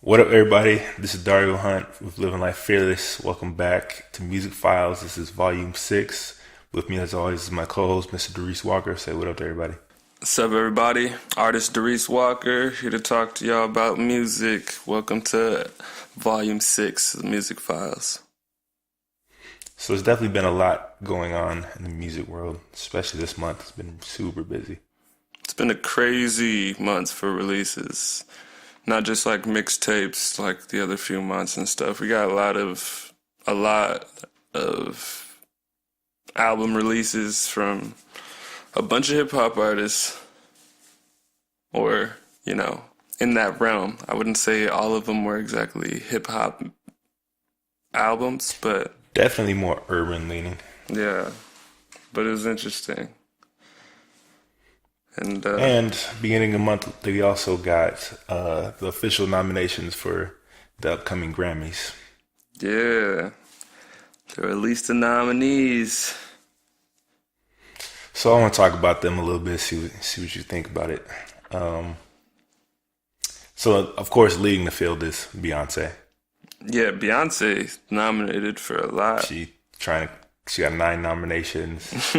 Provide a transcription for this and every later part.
What up, everybody? This is Dario Hunt with Living Life Fearless. Welcome back to Musicphiles. This is Volume 6. With me, as always, is my co-host, Mr. Doris Walker. Say what up to everybody. What's up, everybody? Artist Doris Walker here to talk to y'all about music. Welcome to Volume 6 of the Musicphiles. So there's definitely been a lot going on in the music world, especially this month. It's been super busy. It's been a crazy month for releases. Not just like mixtapes like the other few months and stuff. We got a lot of album releases from a bunch of hip hop artists, or, in that realm. I wouldn't say all of them were exactly hip hop albums, but Definitely more urban leaning. yeah, but it was interesting. And beginning of the month, we also got the official nominations for the upcoming Grammys. yeah, they released the nominees. So I want to talk about them a little bit, see what you think about it. So, of course, leading the field is Beyonce. Yeah, Beyonce nominated for a lot. She got 9 nominations.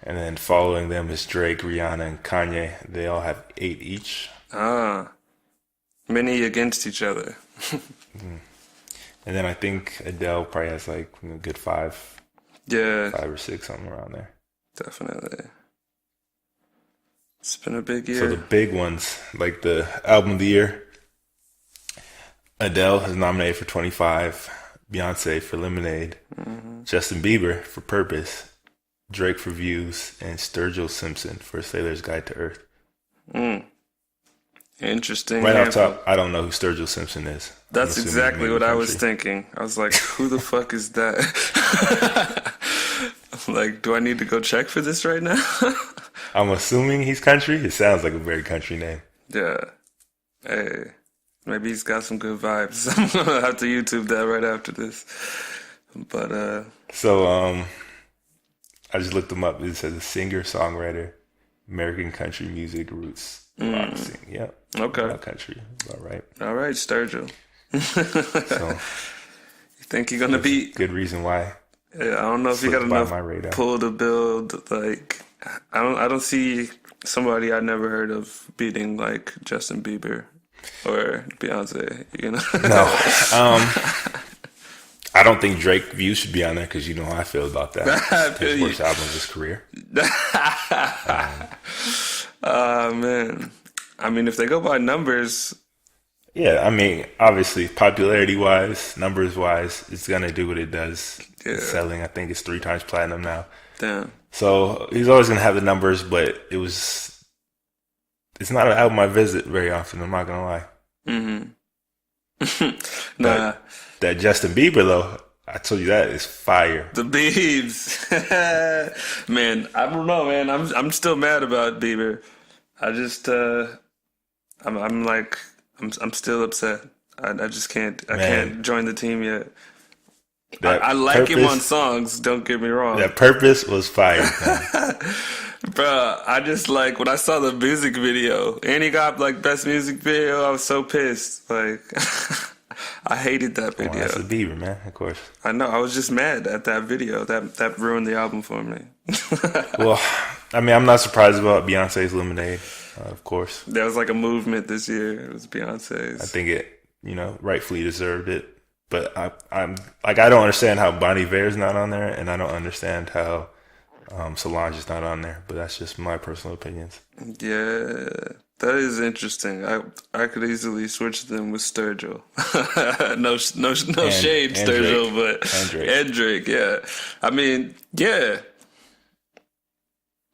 And then following them is Drake, Rihanna, and Kanye. They all have 8 each. Many against each other. And then I think Adele probably has like a good 5. Yeah, 5 or 6, something around there. definitely. It's been a big So year. the big ones, like the album of the year, Adele is nominated for 25, Beyonce for Lemonade, Justin Bieber for Purpose, Drake for Views, and Sturgill Simpson for Sailor's Guide to Earth. Interesting. Right off handful. top, I don't know who Sturgill Simpson is. That's I'm assuming exactly maybe what I was country. thinking. I was like, who the fuck is that? I'm like, do I need to go check for this right now? I'm assuming he's country. It sounds like a very country name. Yeah. Hey, maybe he's got some good vibes. I'm gonna have to YouTube that right after this. But So, I just looked him up. It says a singer, songwriter, American country music roots, rock sing. Yep. okay. About country. About right. All right, Sturgill. So, You think you're gonna beat? good reason why. Yeah, I don't know if you got Slipped by enough my radar. pull to build. Like, I don't see somebody I never heard of beating like Justin Bieber or Beyonce. No. I don't think Drake Views should be on there because you know how I feel about that. I feel His you. worst album of his career. Man. I mean, if they go by numbers, Yeah, I mean, obviously, popularity-wise, numbers-wise, it's going to do what it does. Yeah. It's selling, I think it's 3 times platinum now. damn. So he's always going to have the numbers, but it's not an album I visit very often, I'm not going to lie. Nah, That Justin Bieber, though, I told you that is fire. the Biebs. Man, I don't know, man. I'm still mad about Bieber. I just I'm still upset. I just can't can't join the team yet. That I like him Purpose- on songs, don't get me wrong. That Purpose was fire. Man. Bruh, I just like when I saw the music video and he got like best music video, I was so pissed. Like I hated that Well, video. that's the Bieber, man, of course. I know, I was just mad at that video. That ruined the album for me. Well, I mean, I'm not surprised about Beyonce's Lemonade, of course. There was like a movement this year. It was Beyonce's. I think it, rightfully deserved it. But I'm like, I don't understand how Bon Iver's not on there, and I don't understand how Solange is not on there. But that's just my personal opinions. Yeah, that is interesting. I could easily switch them with Sturgill. no shade, and Sturgill, Drake. but And Drake. and Drake. Yeah, I mean, yeah.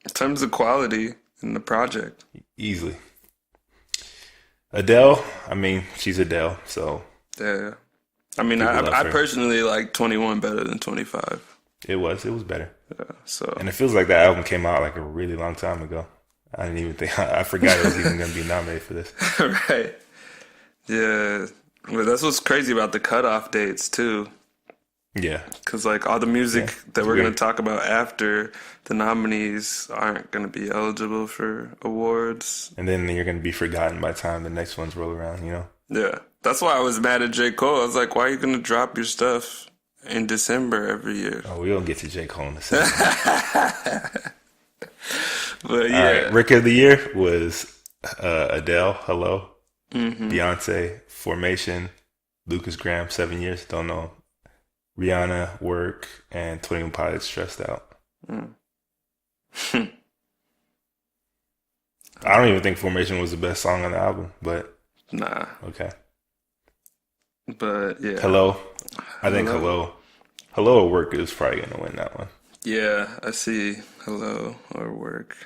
In terms of quality in the project, Easily. Adele, I mean, she's Adele, so yeah. I mean, People love I her. personally like 21 better than 25. it was better. Yeah, so And it feels like that album came out like a really long time ago. I didn't even think, I forgot it was even going to be nominated for this. right. Yeah, but that's what's crazy about the cutoff dates too. Yeah. Because like all the music that it's we're weird. going to talk about after the nominees aren't going to be eligible for awards. And then you're going to be forgotten by the time the next ones roll around, Yeah, That's why I was mad at J. Cole. I was like, why are you gonna drop your stuff in December every year? Oh, we don't get to J. Cole in a second. But All right, record of the year was Adele, Hello, Beyonce, Formation, Lucas Graham, 7 Years, don't know, Rihanna, Work, and 21 Pilots, Stressed Out. I don't even think Formation was the best song on the album, but nah. okay. But yeah. Hello, I think Hello or Work is probably gonna win that one. Yeah, I see Hello or Work.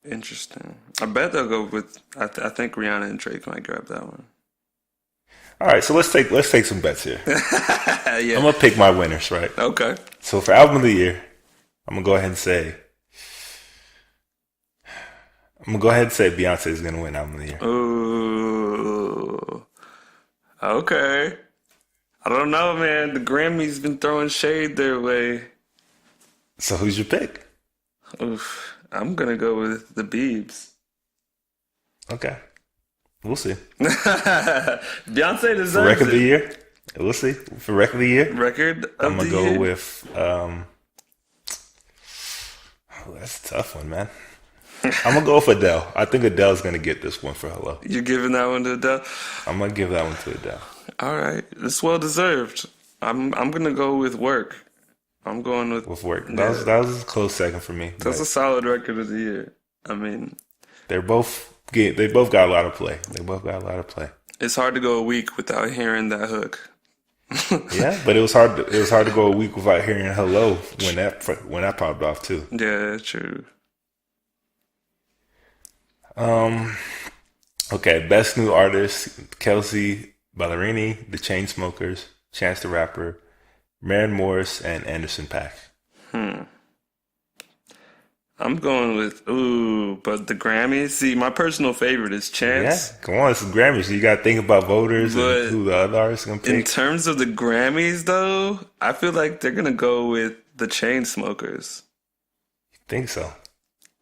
Interesting. I bet they'll go with. I think Rihanna and Drake might grab that one. All right, so let's take some bets here. Yeah. I'm gonna pick my winners, right? Okay. So for album of the year, I'm gonna go ahead and say Beyonce is gonna win album of the year. Ooh. Okay. I don't know, man. The Grammys been throwing shade their way. So who's your pick? Oof. I'm gonna go with the Biebs. Okay, we'll see. Beyonce deserves For record of the it. year, we'll see. For record of the year, Record of I'm the gonna go year. with. That's a tough one, man. I'm gonna go with Adele. I think Adele's gonna get this one for Hello. You're giving that one to Adele? I'm gonna give that one to Adele. All right. It's well deserved. I'm gonna go with Work. I'm going with Work. Yeah. That was a close second for me. That's a solid record of the year. I mean, they both got a lot of play. it's hard to go a week without hearing that hook. Yeah, but it was hard to go a week without hearing Hello when that popped off too. Yeah, true. Okay, best new artist: Kelsey Ballerini, The Chainsmokers, Chance the Rapper, Maren Morris, and Anderson .Paak. I'm going with but the Grammys. See, my personal favorite is Chance. Yeah, come on, it's some Grammys. You got to think about voters But and who the other artists gonna in pick. terms of the Grammys, though, I feel like they're gonna go with the Chainsmokers. Think so?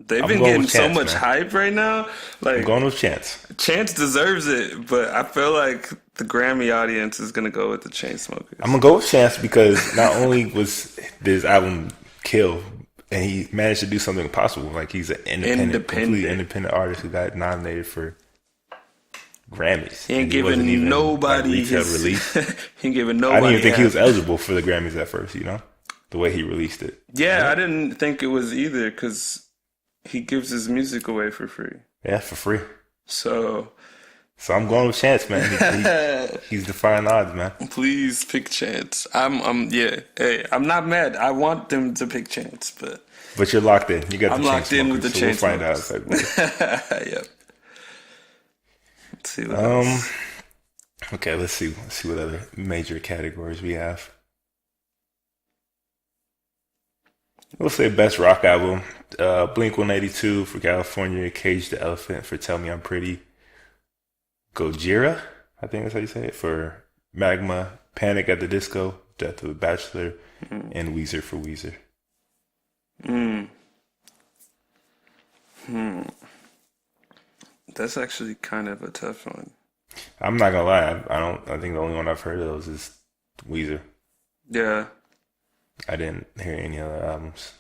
They've I'm been going getting with so Chance, much man. hype right now. I'm Like going with Chance. Chance deserves it, but I feel like the Grammy audience is gonna go with the Chainsmokers. I'm gonna go with Chance because not only was this album kill, and he managed to do something impossible. Like he's an completely independent artist who got nominated for Grammys. He ain't And giving wasn't even, nobody retail his release. he ain't giving I nobody. didn't even think he was half. eligible for the Grammys at first. You know, the way he released it. Yeah, I didn't think it was either because he gives his music away for free. Yeah, for free. So I'm going with Chance, man. He's defying odds, man. please pick Chance. Yeah. Hey, I'm not mad. I want them to pick Chance, but But you're locked in. You got I'm the locked in with the Chainsmokers, so we'll find out Chainsmokers. exactly. Yep. Let's see what else. Okay, let's see what other major categories we have. We'll say best rock album. Blink-182 for California, Cage the Elephant for Tell Me I'm Pretty, Gojira, I think that's how you say it, for Magma, Panic at the Disco, Death of a Bachelor, and Weezer for Weezer. That's actually kind of a tough one. I'm not gonna lie, I think the only one I've heard of those is Weezer. Yeah. I didn't hear any other albums.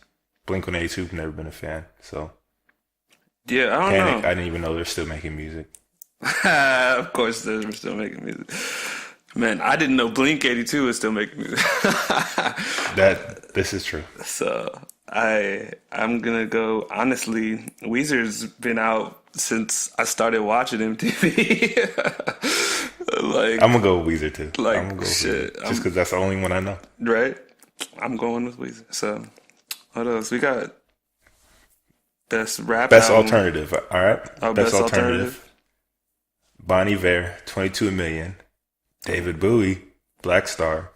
Blink-182, never been a fan, so Yeah, I don't Panic, know. I didn't even know they're still making music. Of course, they're still making music. Man, I didn't know Blink 82 was still making music. This is true. So I'm gonna go. Honestly, Weezer's been out since I started watching MTV. Like, I'm gonna go with Weezer too. Like, I'm gonna go with shit, Weezer, just because that's the only one I know. right? I'm going with Weezer. So what else? We got best rap Best album. alternative. All right. Oh, best alternative. Bon Iver, 22 Million. David Bowie, Black Star.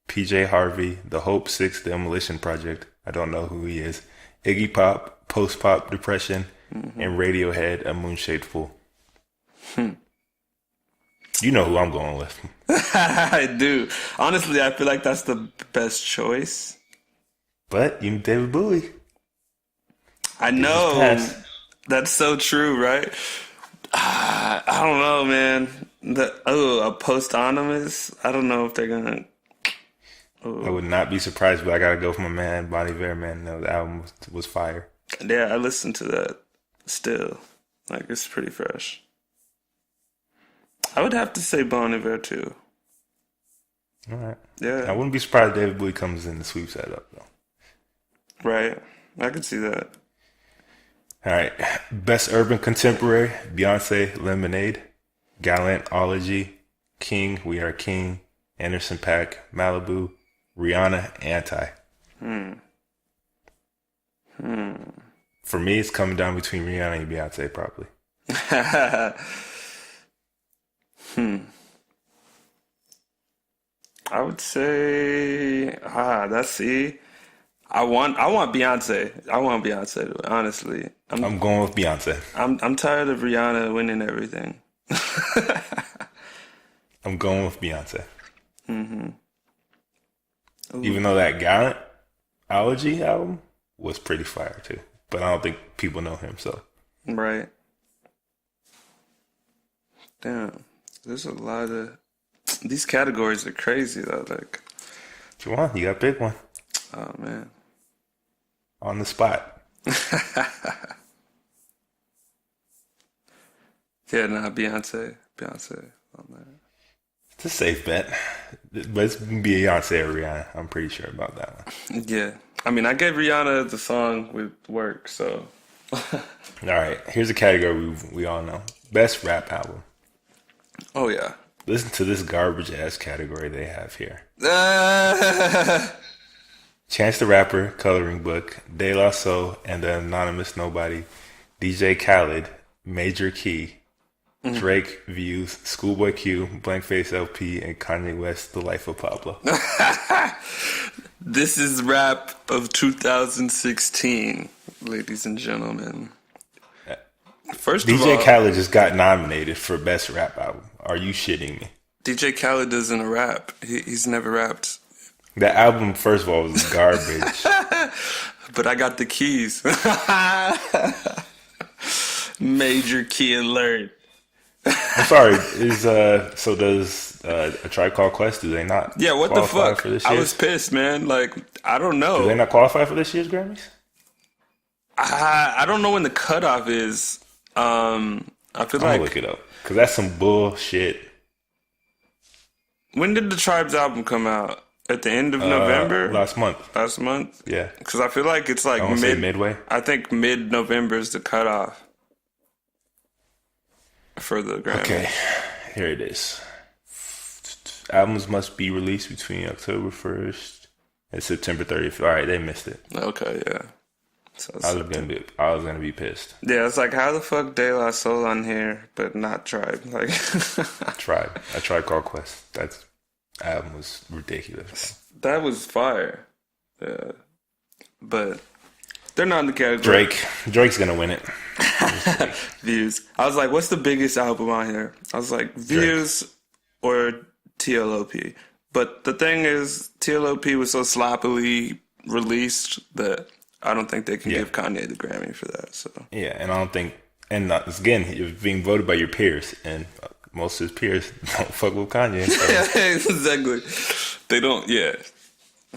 PJ Harvey, The Hope 6 Demolition Project. I don't know who he is. Iggy Pop, Post Pop Depression, and Radiohead, A Moonshade Fool. You know who I'm going with. I do. Honestly, I feel like that's the best choice. But you David Bowie. I know. pass. That's so true, right? I don't know, man. A posthonymous. I don't know if they're gonna. I Oh, would not be surprised, but I gotta go for my man, Bon Iver, man. No, the album was fire. yeah, I listened to that. Still, like it's pretty fresh. I would have to say Bon Iver too. All right. I Yeah, wouldn't be surprised if David Bowie comes in and sweeps that up, though. right. I could see that. All right. Best Urban Contemporary, Beyonce, Lemonade, Gallantology, King, We Are King, Anderson .Paak, Malibu, Rihanna, Anti. For me, it's coming down between Rihanna and Beyonce, probably. I would say that's see. I want Beyonce. I want Beyonce honestly. I'm going with Beyonce. I'm tired of Rihanna winning everything. I'm going with Beyonce. Even though that Gallantology album was pretty fire, too. But I don't think people know him, so. Right. Damn. There's a lot of these categories are crazy though. Like, What you want? You got to pick one. oh man. On the spot. Yeah, nah, Beyonce. Beyonce on that. It's a safe bet. But it's Beyonce or Rihanna. I'm pretty sure about that one. Yeah. I mean, I gave Rihanna the song with work, so. All right. Here's a category we all know. Best rap album. Oh, yeah. Listen to this garbage ass category they have here. Chance the Rapper, Coloring Book, De La Soul, and the Anonymous Nobody, DJ Khaled, Major Key, Drake, Views, Schoolboy Q, Blank Face LP, and Kanye West, The Life of Pablo. This is rap of 2016, ladies and gentlemen. First of DJ all, Khaled just got nominated for Best Rap Album. Are you shitting me? DJ Khaled doesn't rap. He's never rapped. The album, first of all, was garbage. But I got the keys. Major key alert. I'm sorry. So does A Tribe Called Quest? Do they not? Yeah, what the qualify fuck? For this I year's? was pissed, man. Like, I don't Do they know. not qualify for this year's Grammys? I don't know when the cutoff is. I feel I'm gonna like look it up because that's some bullshit. when did the Tribe's album come out? At the end of November? Last month. Last month? Yeah, Because I feel like it's like I want to say midway. I think mid-November is the cutoff for the Grammy. Okay, here it is. Albums must be released between October 1st and September 30th. All right, they missed it. Okay, yeah. So it's I was gonna be pissed. yeah, it's like how the fuck De La Soul on here, but not Tribe? Like, A Tribe Called Quest. That album was ridiculous. that was fire. Yeah, but they're not in the category. Drake's gonna win it. Views. I was like, what's the biggest album on here? I was like, Views or TLOP. But the thing is, TLOP was so sloppily released that I don't think they can Yeah. give Kanye the Grammy for that. So Yeah, and I don't think, and again, you're being voted by your peers, and most of his peers don't fuck with Kanye. So. yeah, exactly. They don't. Yeah,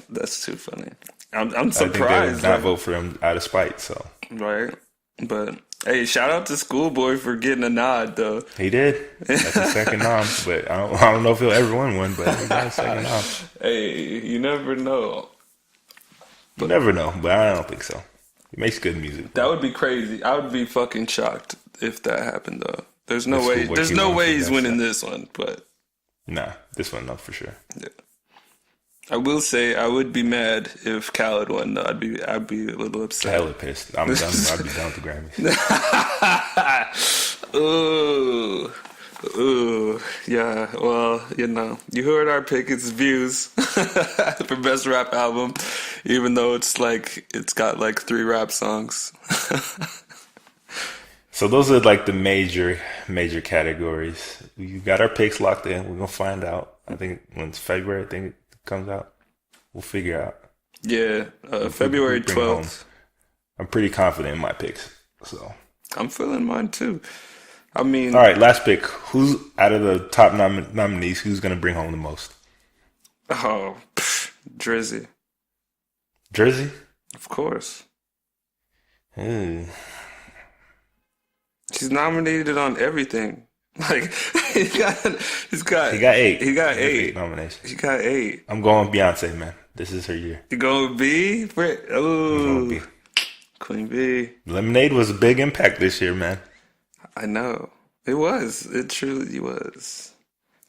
that's too funny. I'm I think they would surprised. not Like, vote for him out of spite. So right? But hey, shout out to Schoolboy for getting a nod, though. he did. That's his second nom, but I don't know if he'll ever win one. But he got his second nom. Hey, you never know. You never know, but I don't think so. He makes good music. That would be crazy. I would be fucking shocked if that happened, though. There's no If way. Schoolboy There's Q no won way for he's Best winning Rap. this one. But Nah, this one no for sure. yeah. I will say I would be mad if Khaled won. Though I'd be a little upset. Hella pissed. I'm done. I'd be done with the Grammys. Ooh. Ooh, yeah. Well, you heard our pick. It's Views for best rap album, even though it's got like 3 rap songs. So those are like the major categories. We got our picks locked in. We're gonna find out. I think when it's February, I think it comes out. We'll figure out. Yeah, February bring it home. 12th. I'm pretty confident in my picks. So I'm feeling mine too. I All mean, right, last pick. Who's out of the top nominees? Who's gonna bring home the most? Drizzy, Jersey. of course. Ooh. She's nominated on everything. Like he's got, he's got, He got eight. he got He has eight. nominations. He got eight. I'm going with Beyonce, man. This is her year. You going B? I'm going Oh, B. Queen B. Lemonade was a big impact this year, man. I know. It was. It truly was.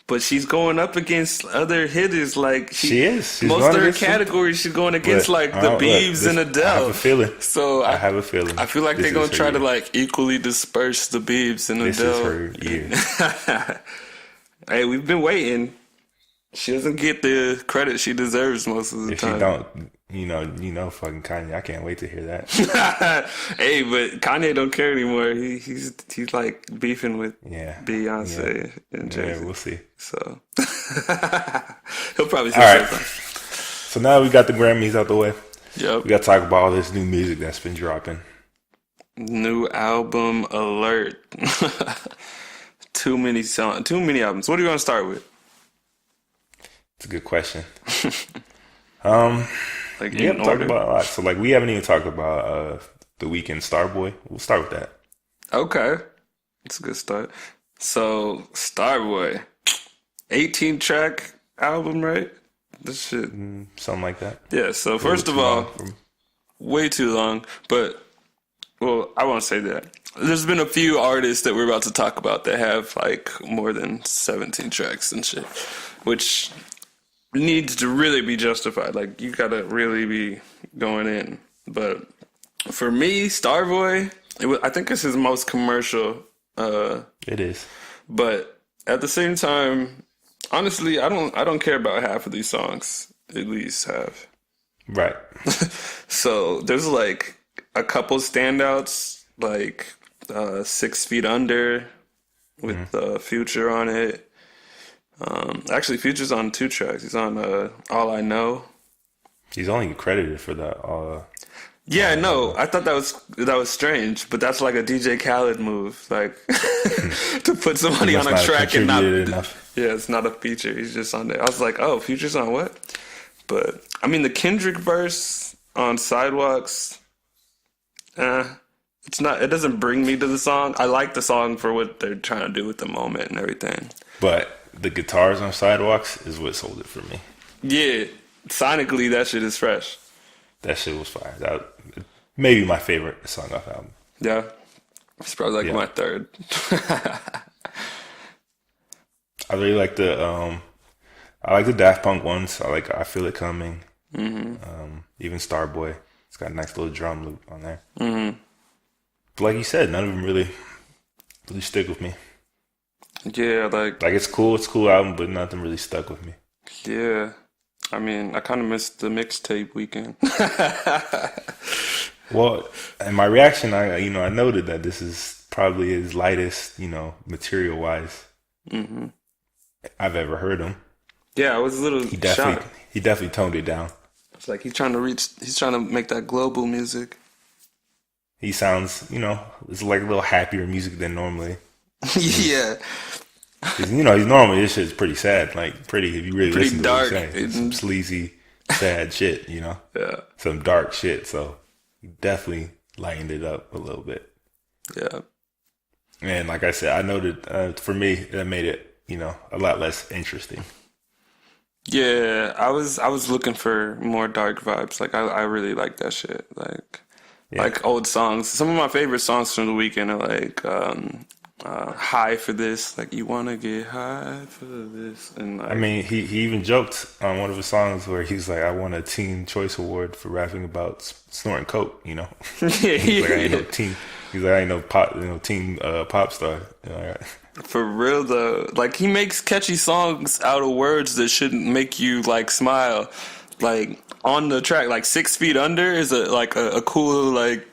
But she's going up against other hitters. Like She is. She's most going of her against them. categories, she's going against But, like the look, Biebs and I Adele. have a feeling. So I have a feeling. I feel like This they're gonna is her try to year. like equally disperse the Biebs and This Adele. is her year. Hey, we've been waiting. She doesn't get the credit she deserves most of the If she time. don't, fucking Kanye. I can't wait to hear that. Hey, but Kanye don't care anymore. He's like beefing with Yeah. Beyonce and Jay-Z. Yeah, we'll see. So he'll probably say All right. something. So now we got the Grammys out the way. Yep. We got to talk about all this new music that's been dropping. New album alert. Too many songs. Too many albums. What do you want to start with? It's a good question. Like We in haven't talked order? about a lot. So, like, we haven't even talked about the Weeknd Starboy. We'll start with that. Okay, it's a good start. So Starboy, 18 track album, right? This shit. Something like that. Yeah. So A first of little too all, long for- way too long. But well, I won't say that. There's been a few artists that we're about to talk about that have like more than 17 tracks and shit, which needs to really be justified. Like you gotta really be going in. But for me, Starboy, I think it's his most commercial. It is. But at the same time, honestly, I don't care about half of these songs. At least half. Right. So there's like a couple standouts, like 6 Feet Under with Future on it. Actually, Future's on 2 tracks. He's on All I Know. He's only credited for that. Yeah, I know. I thought that was strange, but that's like a DJ Khaled move, like to put somebody on must a not track and not. contributed enough. Yeah, it's not a feature. He's just on there. I was like, oh, Future's on what? But I mean, the Kendrick verse on Sidewalks, it's not. It doesn't bring me to the song. I like the song for what they're trying to do with the moment and everything. But the guitars on Sidewalks is what sold it for me. Yeah, sonically, that shit is fresh. That shit was fire. That maybe my favorite song off the album. Yeah, it's probably like Yeah. my third. I really like the Daft Punk ones. I Feel It Coming. Even Starboy. It's got a nice little drum loop on there. But like you said, none of them really stick with me. Yeah, like Like it's a cool album, but nothing really stuck with me. yeah. I mean, I kind of missed the mixtape weekend. Well, in my reaction, I noted that this is probably his lightest, material wise I've ever heard him. Yeah, I was a little He shocked. definitely toned it down. It's like he's trying to make that global music. He sounds, it's like a little happier music than normally. Yeah, 'Cause, he's normally this shit's pretty sad, like if you really Pretty listen to dark. what he's saying, it's some sleazy, sad shit, yeah. some dark shit. So he definitely lightened it up a little bit. Yeah. And like I said, I noted for me that made it, a lot less interesting. Yeah, I was looking for more dark vibes. Like I really like that shit. Like old songs. Some of my favorite songs from the weekend are like High for This. Like you wanna get high for this. And like, I mean, he even joked on one of his songs where he's like, "I won a Teen Choice Award for rapping about snorting coke." He's like, "I ain't no teen." He's like, "I ain't no pop, teen pop star." For real though, like he makes catchy songs out of words that shouldn't make you like smile. Like on the track, like 6 Feet Under is a cool like,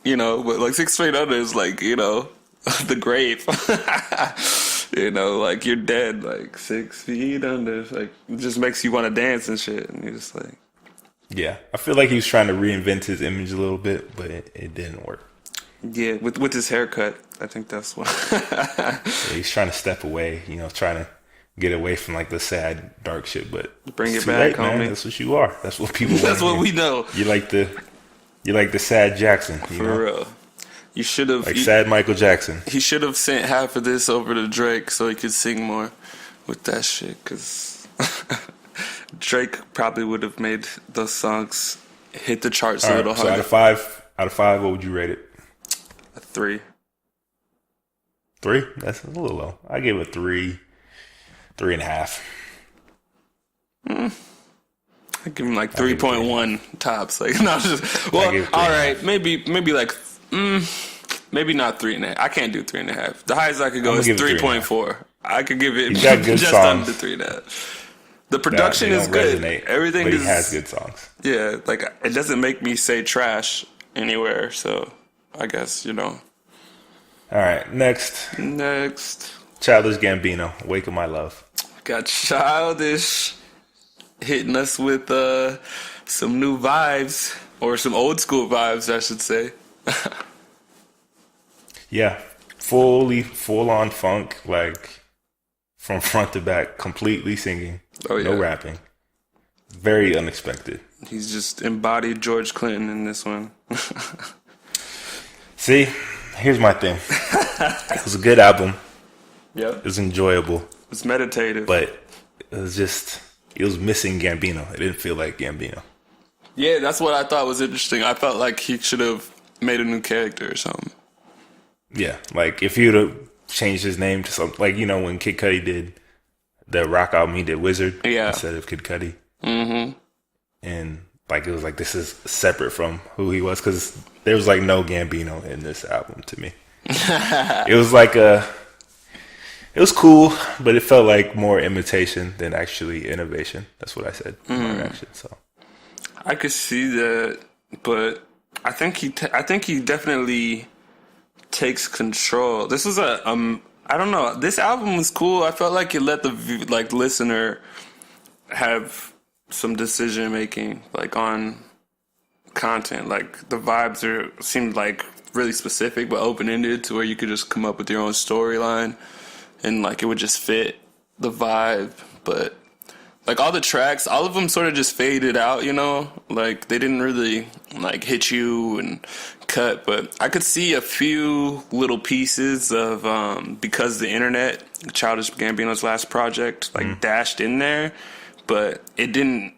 but like 6 Feet Under is like, the grave. Like you're dead, like 6 feet under. Like it just makes you want to dance and shit, and you're just like, yeah, I feel like he was trying to reinvent his image a little bit, but it didn't work. Yeah, with his haircut, I think that's what. Yeah, he's trying to step away, trying to get away from like the sad, dark shit. But Bring it's it too back, late, man. homie. That's what you are. That's what people. That's want what we know. You like the sad Jackson, For real. You should have like sad Michael Jackson. He should have sent half of this over to Drake so he could sing more with that shit. Cause Drake probably would have made those songs hit the charts a little So harder. out of five, what would you rate it? A 3. 3? That's a little low. I give it 3, 3.5. I give him like 3.1 tops. Like no, just well, all right, maybe like maybe not 3.5. I can't do 3.5. The highest I could go is 3.4. I could give it just songs. under 3.5. The production is good. Everything but he is, has good songs. Yeah, like it doesn't make me say trash anywhere. So I guess All right, next, Childish Gambino, "Awaken My Love." Got Childish hitting us with some new vibes, or some old school vibes, I should say. Yeah, full on funk, like from front to back, completely singing, no rapping. Very unexpected. He's just embodied George Clinton in this one. See, here's my thing. It was a good album. Yep. It was enjoyable. It's meditative. But it was missing Gambino. It didn't feel like Gambino. Yeah, that's what I thought was interesting. I felt like he should have made a new character or something. Yeah, like if he would have changed his name to something, like, when Kid Cudi did the rock album, he did Wizard instead of Kid Cudi. Mm-hmm. And like it was like, this is separate from who he was, because there was like no Gambino in this album to me. It was like it was cool, but it felt like more imitation than actually innovation. That's what I said in my reaction. So I could see that, but I think he definitely takes control. This was I don't know. This album was cool. I felt like it let the listener have some decision making, like on content. Like the vibes seemed like really specific but open ended, to where you could just come up with your own storyline, and like it would just fit the vibe. But like all the tracks, all of them sort of just faded out, like they didn't really like hit you and cut. But I could see a few little pieces of Because the Internet, Childish Gambino's last project, like dashed in there, but it didn't,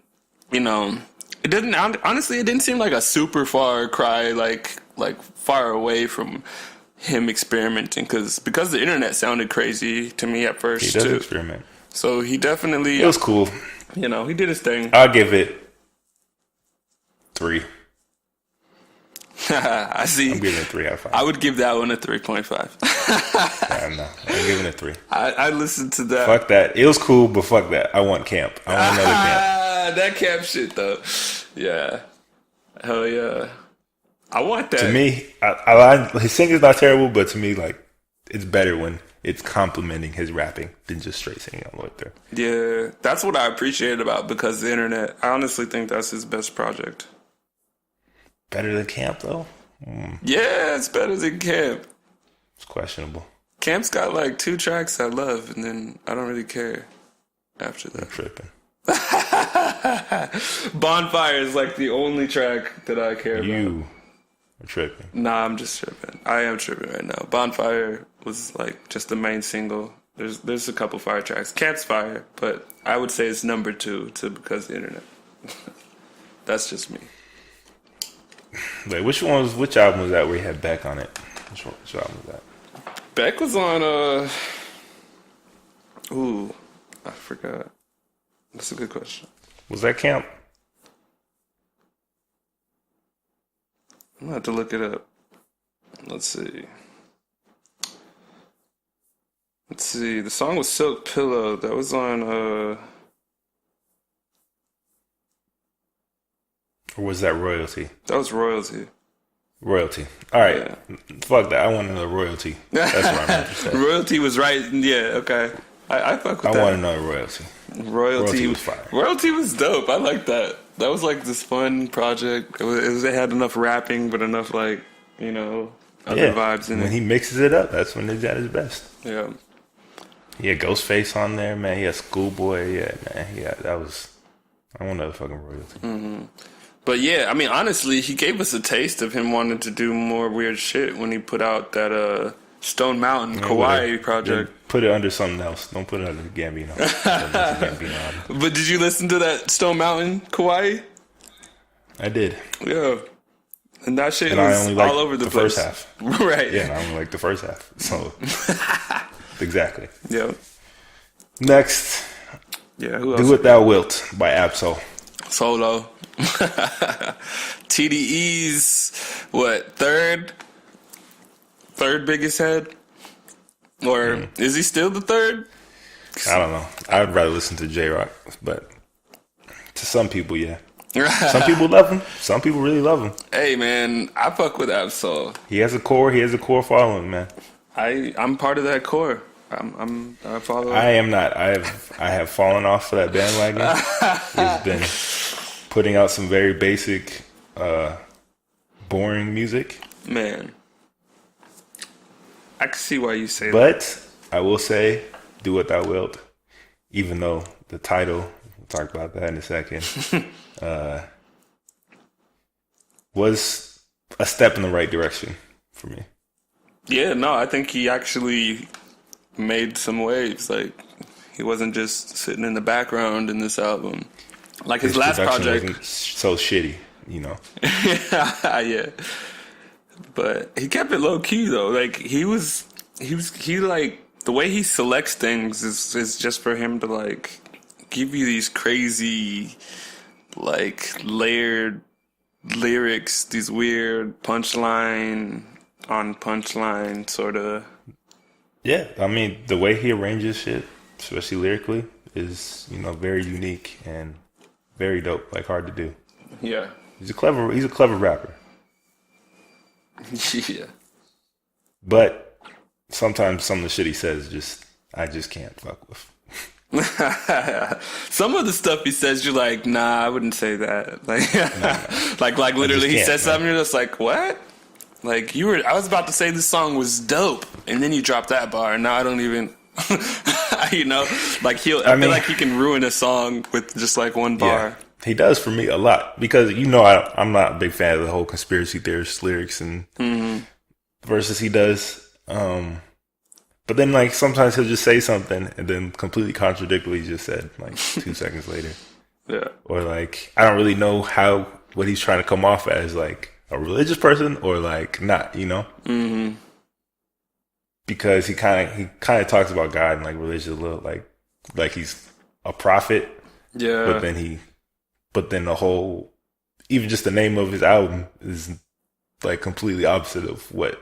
honestly, it didn't seem like a super far cry, like far away from him experimenting, because the Internet sounded crazy to me at first. He does experiment. So he definitely... It was cool. He did his thing. I'll give it 3. I see. I'm giving it 3 out of 5. I would give that one a 3.5. Yeah, no, I'm giving it 3. I listened to that. Fuck that. It was cool, but fuck that. I want camp. I want another camp. That camp shit, though. Yeah. Hell yeah. I want that. To me, I his singing's not terrible, but to me, like, it's better when it's complimenting his rapping than just straight singing all the way through. Yeah, that's what I appreciate about Because the Internet. I honestly think that's his best project. Better than Camp, though? Yeah, it's better than Camp. It's questionable. Camp's got like 2 tracks I love, and then I don't really care after that. I'm tripping. Bonfire is like the only track that I care about. You are tripping. Nah, I'm just tripping. I am tripping right now. Bonfire was like just the main single. There's a couple fire tracks. Camp's fire, but I would say it's number 2 to Because the Internet. That's just me. Like, which album was that where he had Beck on it? Which album was that? Beck was on ooh, I forgot. That's a good question. Was that Camp? I'm gonna have to look it up. Let's see. The song was Silk Pillow. That was on Or was that Royalty? that was Royalty. Royalty. All right. Yeah. Fuck that. I want another Royalty. That's what I'm interested in. Royalty was right. Yeah, okay. I fuck with I that. want another Royalty. Royalty was fire. Royalty was dope. I like that. That was like this fun project. It had enough rapping, but enough like, other vibes in when it. he mixes it up, that's when it's at his best. Yeah. He had Ghostface on there, man. He had Schoolboy. Yeah, man. Yeah, that was. I want another fucking royalty. But yeah, I mean, honestly, he gave us a taste of him wanting to do more weird shit when he put out that Stone Mountain Kauai project. Put it under something else. Don't put it under Gambino. Gambino album. But did you listen to that Stone Mountain Kauai? I did. Yeah. And that shit And I was only liked all over the first place. half. Right. Yeah, I only like the first half. So exactly. Yeah. Next, Yeah. Who else? Do What Thou Wilt by Absol. Solo. TDE's what, third biggest head? Or is he still the third? I don't know. I'd rather listen to J-Rock, but to some people, yeah. Some people love him. Some people really love him. Hey man, I fuck with Absol. He has a core. He has a core following, man. I'm part of that core. I follow. I am not. I have fallen off of that bandwagon. He's been putting out some very basic, boring music. Man, I can see why you say that. But I will say, Do What Thou Wilt, even though the title, we'll talk about that in a second, was a step in the right direction for me. Yeah, no, I think he actually made some waves. Like, he wasn't just sitting in the background in this album. Like his last production project. wasn't so shitty, you know. Yeah. But he kept it low key though. Like he like the way he selects things is just for him to like give you these crazy like layered lyrics, these weird punchline on punchline sort of. Yeah, I mean the way he arranges shit, especially lyrically, is, you know, very unique and very dope. Like hard to do. Yeah. He's a clever rapper. Yeah. But sometimes some of the shit he says I just can't fuck with. Some of the stuff he says, you're like, nah, I wouldn't say that. Like, like literally, he says something, you're just like, what? Like I was about to say this song was dope, and then you drop that bar, and now I don't even, you know, like I feel like he can ruin a song with just like one bar. Yeah, he does for me a lot because, you know, I'm not a big fan of the whole conspiracy theorist lyrics and verses he does. But then, like, sometimes he'll just say something and then completely contradict what he just said, like 2 seconds later. Yeah. Or like, I don't really know what he's trying to come off as, like a religious person or like not, you know? Mm-hmm. Because he kind of talks about God and like religion a little, like he's a prophet. Yeah. But then the whole, even just the name of his album is like completely opposite of what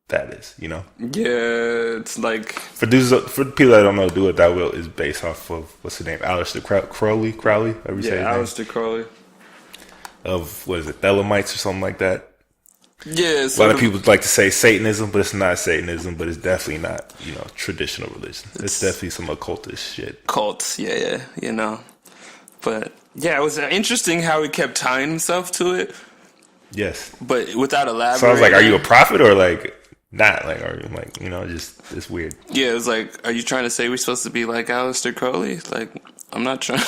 that is, you know? Yeah, it's like for people that don't know, Do What Thou Wilt is based off of, what's the name? Aleister Crowley, however you say his name. Aleister Crowley. Of, what is it, Thelemites or something like that? Yeah, a lot of people like to say Satanism, but it's not Satanism, but it's definitely not, you know, traditional religion. It's definitely some occultist shit. Cults, yeah, you know. But yeah, it was interesting how he kept tying himself to it. Yes. But without elaborating. So I was like, are you a prophet or like not? Like, are you like, you know, just, it's weird. Yeah, it was like, are you trying to say we're supposed to be like Aleister Crowley? Like, I'm not trying,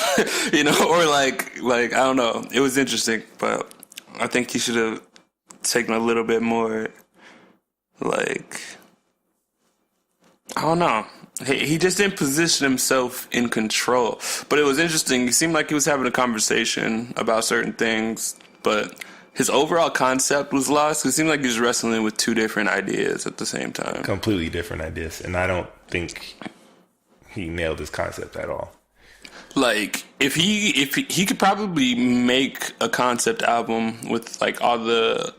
you know, or like, I don't know. It was interesting, but I think he should have taken a little bit more, like, I don't know. He just didn't position himself in control. But it was interesting. He seemed like he was having a conversation about certain things, but his overall concept was lost. It seemed like he was wrestling with two different ideas at the same time. Completely different ideas. And I don't think he nailed his concept at all. Like, if he could probably make a concept album with like all the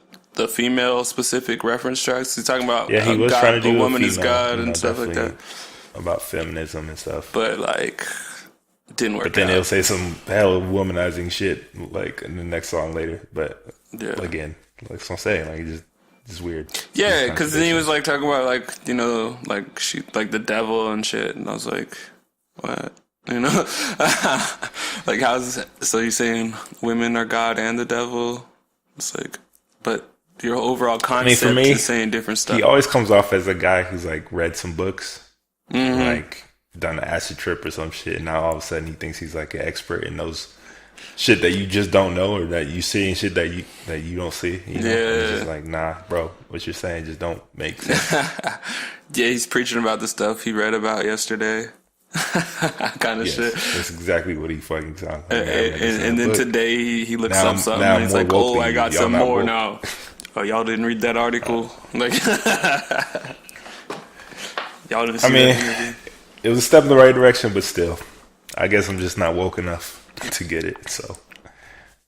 female specific reference tracks. He's talking about he was God, trying to do a woman female, is God, you know, and stuff like that. About feminism and stuff. But like, didn't work. But then out. he'll say some hell of womanizing shit like in the next song later. But again, like what I'm saying, like just weird. Yeah, because then he was like talking about like, you know, like she like the devil and shit, and I was like, what? You know, like so you're saying women are God and the devil? It's like, but Your overall I mean, for concept me, is saying different stuff. he always comes off as a guy who's like read some books, Mm-hmm. like done an acid trip or some shit. And now all of a sudden he thinks he's like an expert and knows shit that you just don't know, or that you see and shit that you don't see. You know? And it's just like, nah, bro, what you're saying just don't make sense. Yeah, he's preaching about the stuff he read about yesterday. Kind of Yes, shit. that's exactly what he fucking sounds like. And then today he looks Now up something now and he's I'm like, more woke oh, than I you. got Y'all some not more woke. now. Oh, y'all didn't read that article? Like, y'all didn't see I mean, that interview? it was a step in the right direction, but still, I guess I'm just not woke enough to get it. So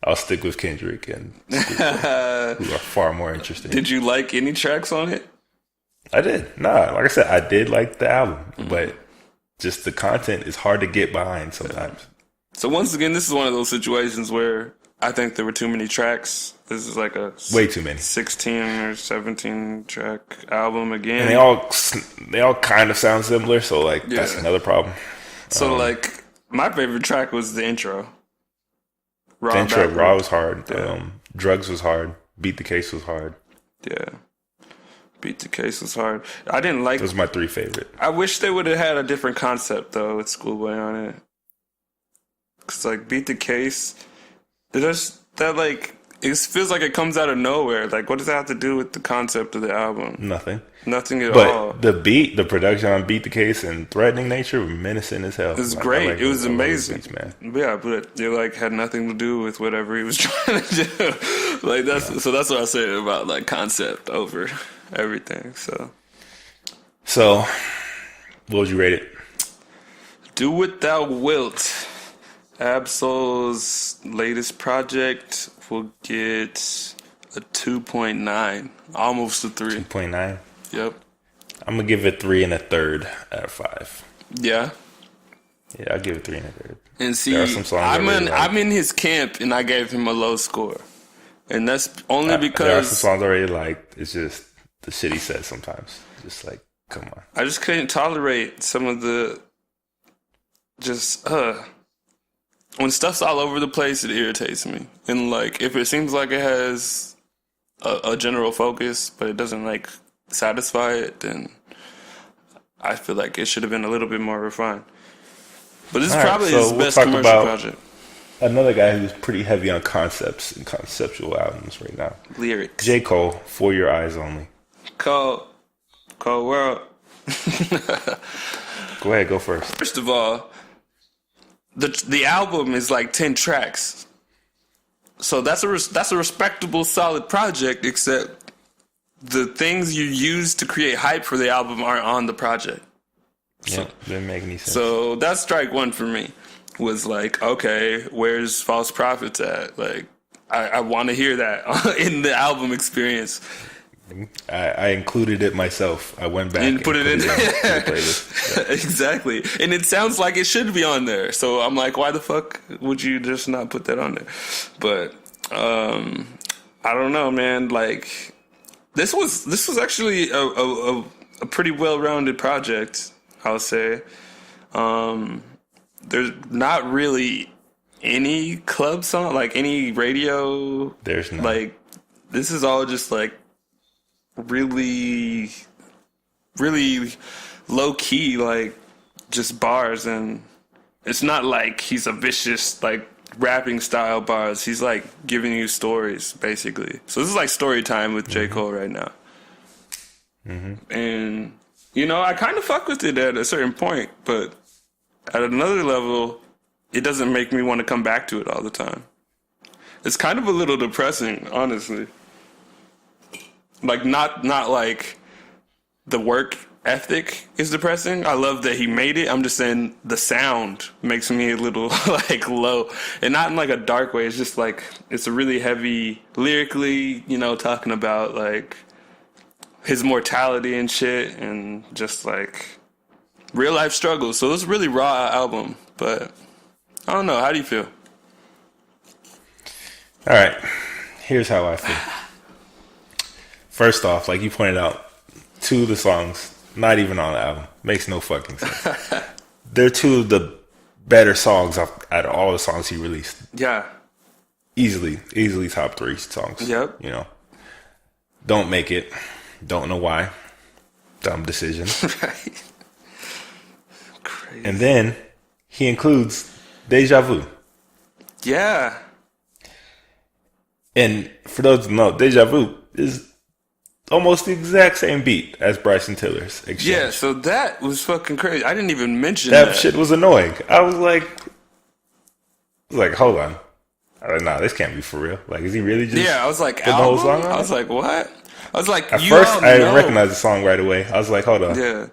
I'll stick with Kendrick and Schoolboy, who are far more interesting. Did you like any tracks on it? I did. Nah, like I said, I did like the album, but just the content is hard to get behind sometimes. So once again, this is one of those situations where I think there were too many tracks. This is like a Way too many. 16 or 17 track album again. And they all kind of sound similar, so like that's Yeah. another problem. So like my favorite track was the intro. Raw The intro, backward. Raw was hard. Yeah. Drugs was hard. Beat the Case was hard. Yeah. Beat the Case was hard. I didn't like. Those are my three favorite. I wish they would have had a different concept though with Schoolboy on it. Cause like Beat the Case, that like it feels like it comes out of nowhere. Like what does that have to do with the concept of the album? Nothing. Nothing at But all. the beat, the production on Beat the Case and Threatening Nature were menacing as hell. It was Like, great. I like It was those amazing, beats, man. Yeah, but it like had nothing to do with whatever he was trying to do. Like so that's what I said about like concept over everything. So, what would you rate it? Do It Thou Wilt. Absol's latest project will get a 2.9, almost a 3. 2.9. Yep. I'm gonna give it 3 1/3 out of 5. Yeah. Yeah, I'll give it 3 1/3. And see, There are some songs I really like. I'm in his camp, and I gave him a low score, and that's only There are some because songs I already like. It's just the shit he says sometimes. Just like, come on. I just couldn't tolerate some of the when stuff's all over the place, it irritates me. And like if it seems like it has a general focus, but it doesn't like satisfy it, then I feel like it should have been a little bit more refined. But this is All right, probably so his we'll best talk commercial about- project. Another guy who's pretty heavy on concepts and conceptual albums right now. Lyrics. J. Cole, For Your Eyez Only. Cold world. Go ahead, go first. First of all, the album is like 10 tracks. So that's a respectable, solid project, except the things you use to create hype for the album aren't on the project. Yeah, didn't make any sense. So that's strike one for me. Was like, okay, where's False Prophets at? Like, I want to hear that in the album experience. I included it myself. I went back And put it in on the playlist. Yeah. Exactly. And it sounds like it should be on there. So I'm like, why the fuck would you just not put that on there? But I don't know, man. Like this was actually a pretty well-rounded project, I'll say. There's not really any club song, like any radio. There's none. Like this is all just like really, really low key, like just bars, and it's not like he's a vicious like rapping style bars. He's like giving you stories basically. So this is like story time with J. Cole right now. And you know, I kind of fuck with it at a certain point, but at another level, it doesn't make me want to come back to it all the time. It's kind of a little depressing, honestly. Like not like the work ethic is depressing. I love that he made it. I'm just saying the sound makes me a little like low, and not in like a dark way. It's just like it's a really heavy lyrically, you know, talking about like his mortality and shit, and just like real life struggles. So it's a really raw album, but I don't know. How do you feel? All right, here's how I feel. First off, like you pointed out, 2 of the songs not even on the album. Makes no fucking sense. They're 2 of the better songs out of all the songs he released. Yeah. Easily top 3 songs. Yep. You know. Don't make it. Don't know why. Dumb decision. Right. Crazy. And then he includes Deja Vu. Yeah. And for those who know, Deja Vu is almost the exact same beat as Bryson Tiller's Exchange. Yeah, so that was fucking crazy. I didn't even mention That that. shit was annoying. I was like, hold on. I was like, nah, this can't be for real. Like, is he really just Yeah, I was like, putting the whole song on? I was like, what? I was like, At you first, all I know. didn't recognize the song right away. I was like, hold on. Yeah,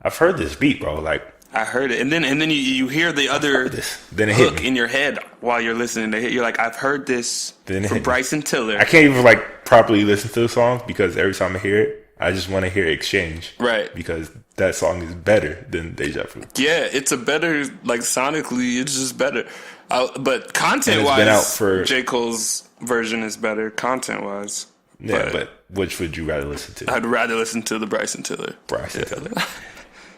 I've heard this beat, bro. Like, I heard it, and then you hear the other then it hit hook me. in your head while you're listening to it. You're like, I've heard this Then it hit from me. Bryson Tiller. I can't even like properly listen to the song because every time I hear it, I just want to hear Exchange. Right. Because that song is better than Deja Vu. Yeah, it's a better, like sonically, it's just better. But content And it's been out wise, for- J. Cole's version is better content wise. Yeah, but which would you rather listen to? I'd rather listen to the Bryson Tiller. Bryson Tiller.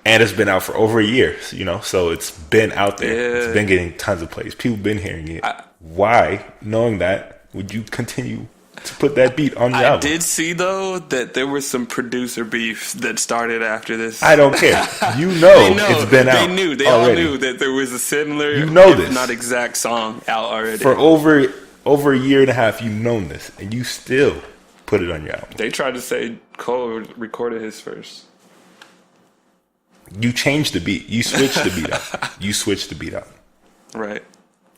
And it's been out for over a year, you know, so it's been out there. Yeah. It's been getting tons of plays. People been hearing it. Why, knowing that, would you continue to put that beat on your I album? did see though that there was some producer beef that started after this. I don't care. You know, it's been out. They knew. They already. all knew that there was a similar, You know if this. not exact song out already. For over a year and a half, you've known this, and you still put it on your album. They tried to say Cole recorded his first. You changed the beat. You switched the beat out. You switched the beat out. Right.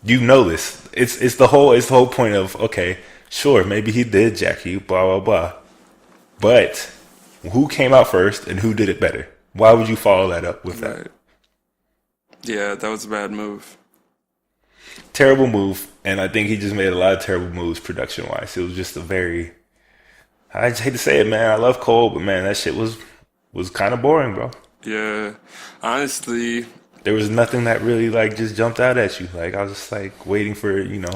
You know this. It's the whole point of, okay, sure, maybe he did Jackie, blah blah blah, but who came out first and who did it better? Why would you follow that up with that? Right. Yeah, that was a bad move. Terrible move, and I think he just made a lot of terrible moves production wise. It was just a very, I just hate to say it, man. I love Cole, but man, that shit was kind of boring, bro. Yeah. Honestly, There was nothing that really like just jumped out at you. Like I was just like waiting for, you know,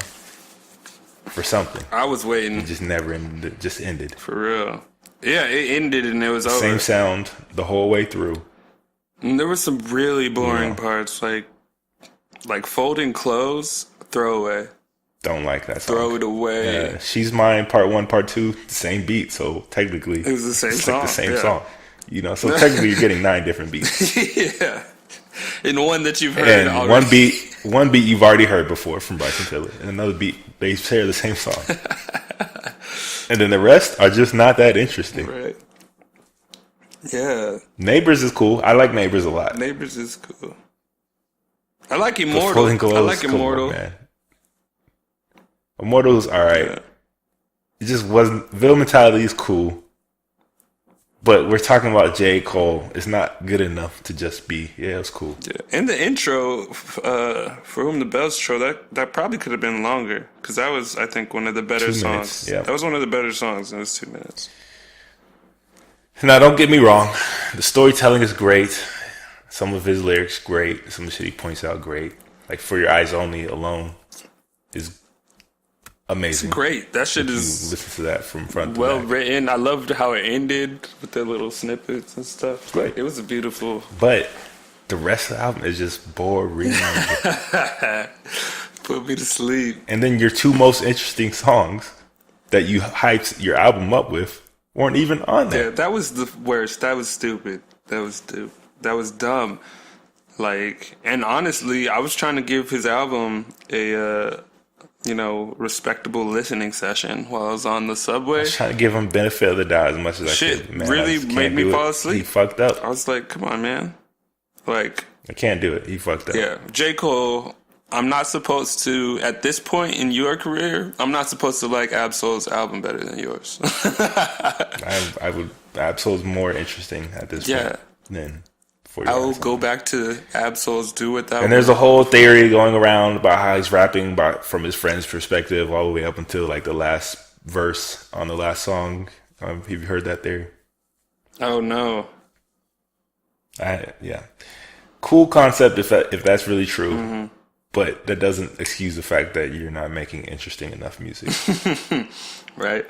for something. I was waiting It just never ended. It just ended. for real. Yeah, it ended and it was over. Same sound the whole way through. And there was some really boring parts, like folding clothes, throwaway. Don't like that song. Throw it away. Yeah, She's Mine, part 1, part 2, the same beat. So technically, It was the same it's song. like the same yeah. song. You know, so technically you're getting 9 different beats. Yeah. And one that you've heard And already. one beat you've already heard before from Bryson Tiller, and another beat they share the same song. And then the rest are just not that interesting. Right. Yeah. Neighbors is cool. I like Neighbors a lot. Neighbors is cool. I like But Immortal. Folding Clothes, I like come on, Immortal. man. Immortal's alright. Yeah. It just wasn't. Ville Mentality is cool. But we're talking about J. Cole. It's not good enough to just be, yeah, it's cool. Yeah. And the intro, For Whom the Bells Show, that probably could have been longer. Because that was, I think, one of the better 2 songs. minutes, yeah. That was one of the better songs, and it was 2 minutes. Now, don't get me wrong. The storytelling is great. Some of his lyrics, great. Some of the shit he points out, great. Like, For Your Eyez Only alone is amazing. Great. That shit You is listen to that from front to well back. written. I loved how it ended with the little snippets and stuff. Great. It was a beautiful. But the rest of the album is just boring. Put me to sleep. And then your 2 most interesting songs that you hyped your album up with weren't even on there. Yeah, that was the worst. That was stupid. That was stupid. That was dumb. Like, and honestly, I was trying to give his album a, respectable listening session while I was on the subway. I was trying to give him benefit of the doubt as much as Shit, I could. Man, really I just made can't me do fall it. asleep. He fucked up. I was like, come on, man. Like, I can't do it. He fucked up. yeah, J. Cole, I'm not supposed to, at this point in your career, I'm not supposed to like Absol's album better than yours. I would. Absol's more interesting at this point than For Your I will Eyez go Only. back to Absol's Do What Thou And there's a Wilt. whole theory going around about how he's rapping from his friend's perspective all the way up until like the last verse on the last song. Have you heard that theory? Oh, no. Yeah. Cool concept if that's really true. Mm-hmm. But that doesn't excuse the fact that you're not making interesting enough music. Right?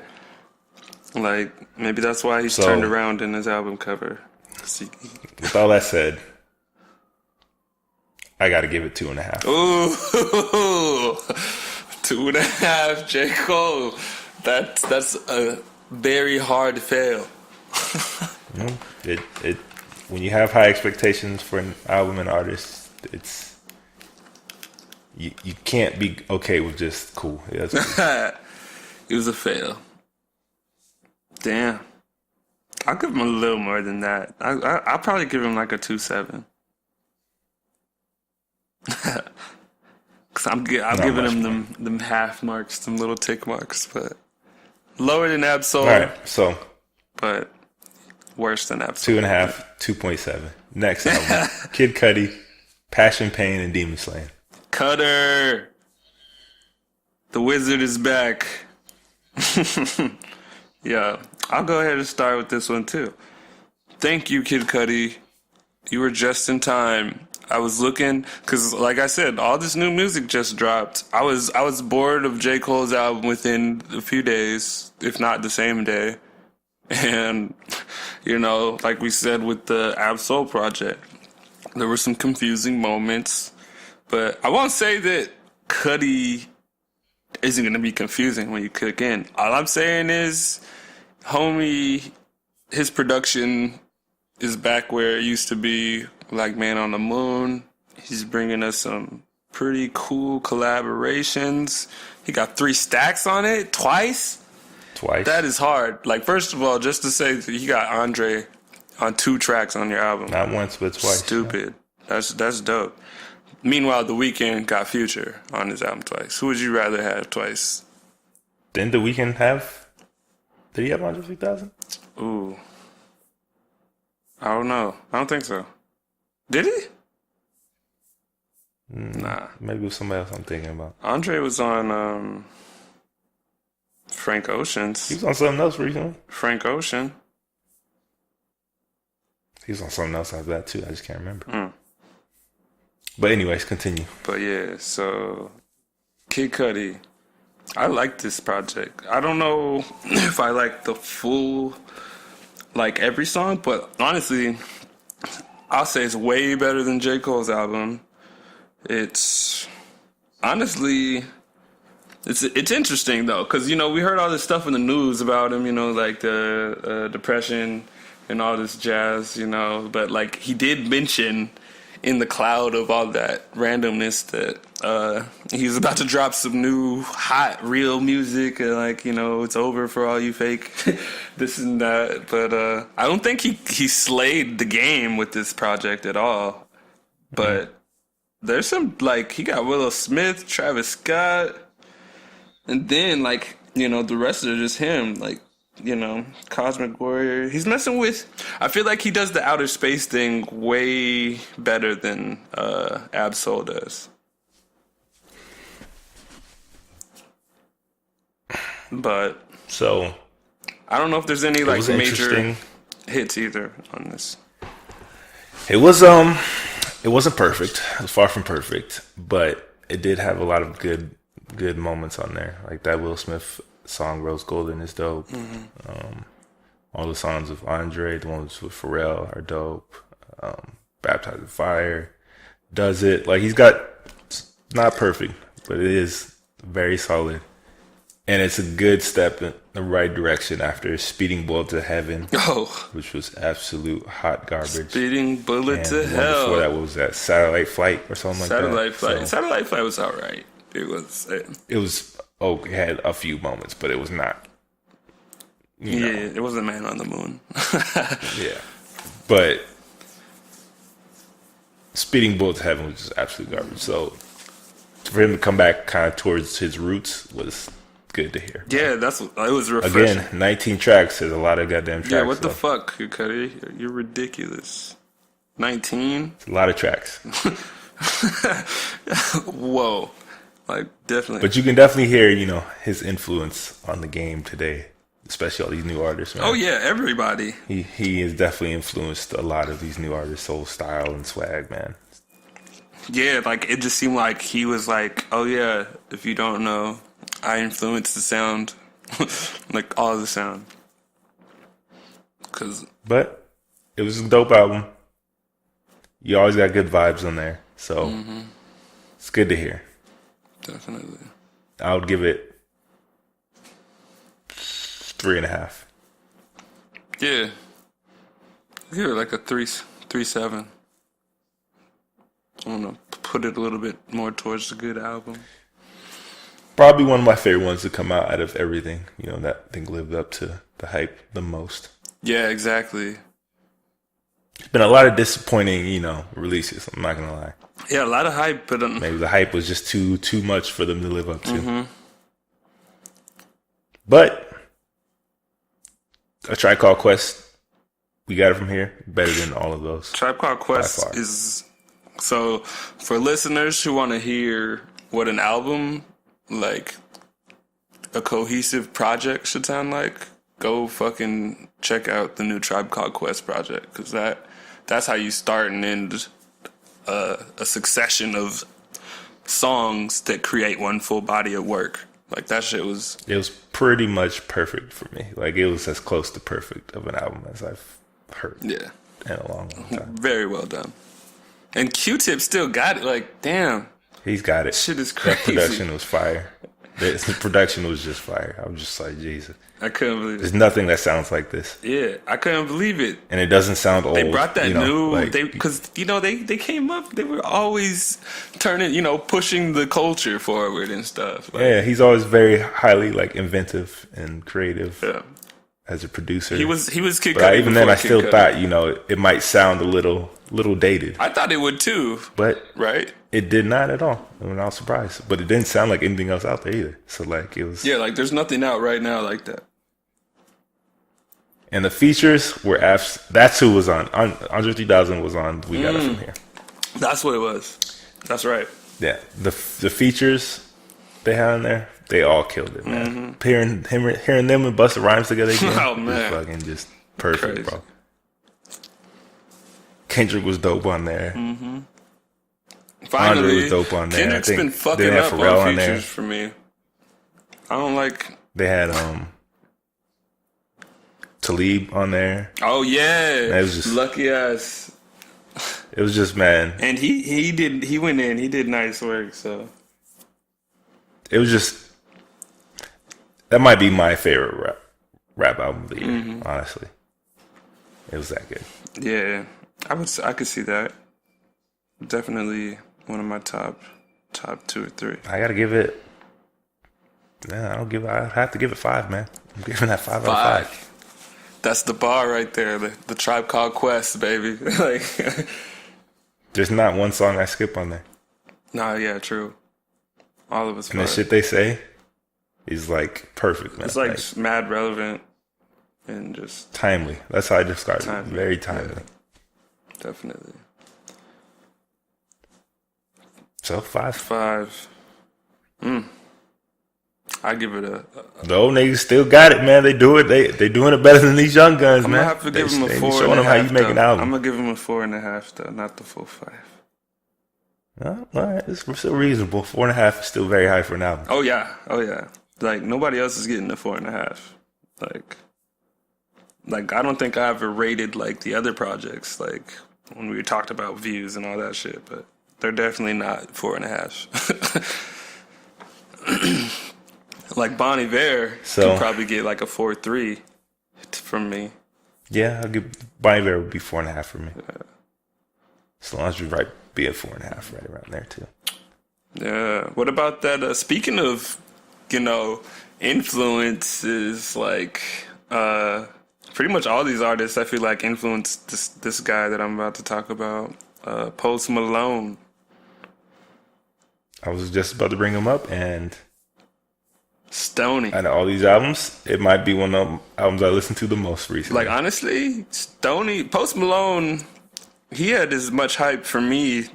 Like, maybe that's why he's So- turned around in his album cover. See? With all that said, I got to give it 2.5. Ooh, 2.5, J. Cole. That's very hard to fail. It when you have high expectations for an album and artist, it's you can't be okay with just cool. Yeah, that's cool. It was a fail. Damn. I'll give him a little more than that. I'll probably give him like a 2.7. Cause I'm giving him them half marks, them little tick marks, but lower than Absol. All right, so but worse than Absol. 2.5, 2.7. Next album, Kid Cudi, Passion, Pain, and Demon Slayin. Cutter, the wizard is back. Yeah, I'll go ahead and start with this one too. Thank you, Kid Cudi. You were just in time. I was looking, because like I said, all this new music just dropped. I was bored of J. Cole's album within a few days, if not the same day. And, you know, like we said with the Absol project, there were some confusing moments. But I won't say that Cudi isn't going to be confusing when you click in. All I'm saying is, homie, his production is back where it used to be, like Man on the Moon. He's bringing us some pretty cool collaborations. He got 3 stacks on it twice. That is hard. Like, first of all, just to say that he got Andre on 2 tracks on your album. Not once, but twice. Stupid. Yeah. That's dope. Meanwhile, The Weeknd got Future on his album twice. Who would you rather have twice? Didn't The Weeknd have? Did he have Andre 3000? Ooh. I don't know. I don't think so. Did he? Nah. Maybe it was somebody else I'm thinking about. Andre was on Frank Ocean's. He was on something else recently. Frank Ocean. He was on something else after that too. I just can't remember. But anyways, continue. But yeah, so Kid Cudi. I like this project. I don't know if I like the full, like every song, but honestly, I'll say it's way better than J. Cole's album. It's honestly, it's interesting though, because you know we heard all this stuff in the news about him, you know, like the depression and all this jazz, you know, but like he did mention in the cloud of all that randomness that he's about to drop some new hot real music, and like, you know, it's over for all you fake this and that. But I don't think he slayed the game with this project at all. But there's some, like, he got Willow Smith, Travis Scott, and then, like, you know, the rest are just him, like, you know, Cosmic Warrior. He's messing with, I feel like he does the outer space thing way better than Absol does. But so I don't know if there's any like major hits either on this. It wasn't perfect. It was far from perfect, but it did have a lot of good moments on there. Like that Will Smith song Rose Golden is dope. All the songs of Andre, the ones with Pharrell are dope. Baptized in Fire does it. Like he's got, not perfect, but it is very solid. And it's a good step in the right direction after Speeding Bullet to Heaven, which was absolute hot garbage. Speeding Bullet to Hell. Before that, what was that? Satellite Flight or something like that? Satellite Flight. So, Satellite Flight was alright. It was. Oh, it had a few moments, but it was not. Yeah, it wasn't Man on the Moon. Yeah, but Speeding Bullet to Heaven was just absolute garbage. So for him to come back kind of towards his roots was good to hear. Yeah, it was refreshing. Again, 19 tracks is a lot of goddamn tracks. Yeah, what the fuck, Cudi? You're ridiculous. 19? It's a lot of tracks. Whoa. Like, definitely. But you can definitely hear, you know, his influence on the game today, especially all these new artists, man. Oh, yeah, everybody. He has definitely influenced a lot of these new artists' soul style and swag, man. Yeah, like, it just seemed like he was like, oh, yeah, if you don't know, I influenced the sound, like, all the sound. But it was a dope album. You always got good vibes on there, so it's good to hear. Definitely. I would give it 3.5. Yeah. Give it like a 3.7. I'm gonna put it a little bit more towards the good album. Probably one of my favorite ones to come out of everything. You know, that thing lived up to the hype the most. Yeah, exactly. There's been a lot of disappointing, you know, releases. I'm not gonna lie. Yeah, a lot of hype, but maybe the hype was just too much for them to live up to. Mm-hmm. But A Tribe Called Quest, we got it from here. Better than all of those. Tribe Called Quest is so for listeners who want to hear what an album, like a cohesive project, should sound like. Go fucking check out the new Tribe Called Quest project, because that's how you start and end a succession of songs that create one full body of work. Like that shit was... It was pretty much perfect for me. Like it was as close to perfect of an album as I've heard. Yeah. In a long time. Very well done. And Q-Tip still got it. Like, damn. He's got it. Shit is crazy. That production was fire. The production was just fire. I was just like, Jesus. I couldn't believe it. There's nothing that sounds like this. Yeah, I couldn't believe it. And it doesn't sound old. They brought that new... Like, because, you know, they came up... They were always turning, you know, pushing the culture forward and stuff. Like, yeah, he's always very highly, like, inventive and creative as a producer. He was Kid Cudi. But even then, I still thought, you know, it might sound a little dated. I thought it would, too. But... Right? It did not at all. I mean, I was surprised. But it didn't sound like anything else out there either. So, like, it was... Yeah, like, there's nothing out right now like that. And the features were... That's who was on. Andre 3000 was on We Got It From Here. That's what it was. That's right. Yeah. The features they had on there, they all killed it, man. Hearing them and Busta Rhymes together again, oh, man. was fucking just perfect, crazy. Bro. Kendrick was dope on there. Mm-hmm. Finally, Andre was dope on there. Kendrick's been fucking up on features for me. I don't like... They had Talib on there. Oh, yeah. It was just... Lucky ass. It was just, man. And he went in. He did nice work, so... It was just... That might be my favorite rap album of the year, honestly. It was that good. Yeah. I could see that. Definitely one of my top 2 or 3. I gotta give it. Man, I have to give it 5, man. I'm giving that 5 out of 5. That's the bar right there. The Tribe Called Quest, baby. Like, there's not one song I skip on there. Nah, yeah, true. All of us. And the shit they say is like perfect, man. It's like mad relevant and just timely. That's how I describe it. Very timely. Yeah. Definitely. So 5. 5. I give it a the old niggas still got it, man. They do it. They doing it better than these young guns, man. I'm gonna have to give them a 4.5. Showing them how you make an album. I'm gonna give them a 4.5 though, not the full 5. All right, it's still reasonable. 4.5 is still very high for an album. Oh yeah. Like nobody else is getting a 4.5. Like I don't think I ever rated like the other projects, like when we talked about views and all that shit, but they're definitely not 4.5. Like Bon Iver could probably get like a 4.3 from me. Yeah, I'll give Bon Iver would be 4.5 for me. Yeah. As long as you're be at 4.5 right around there too. Yeah. What about that? Speaking of, you know, influences, like pretty much all these artists I feel like influenced this guy that I'm about to talk about, Post Malone. I was just about to bring him up, and Stoney. Out of all these albums, it might be one of the albums I listened to the most recently. Like honestly, Post Malone, he had as much hype for me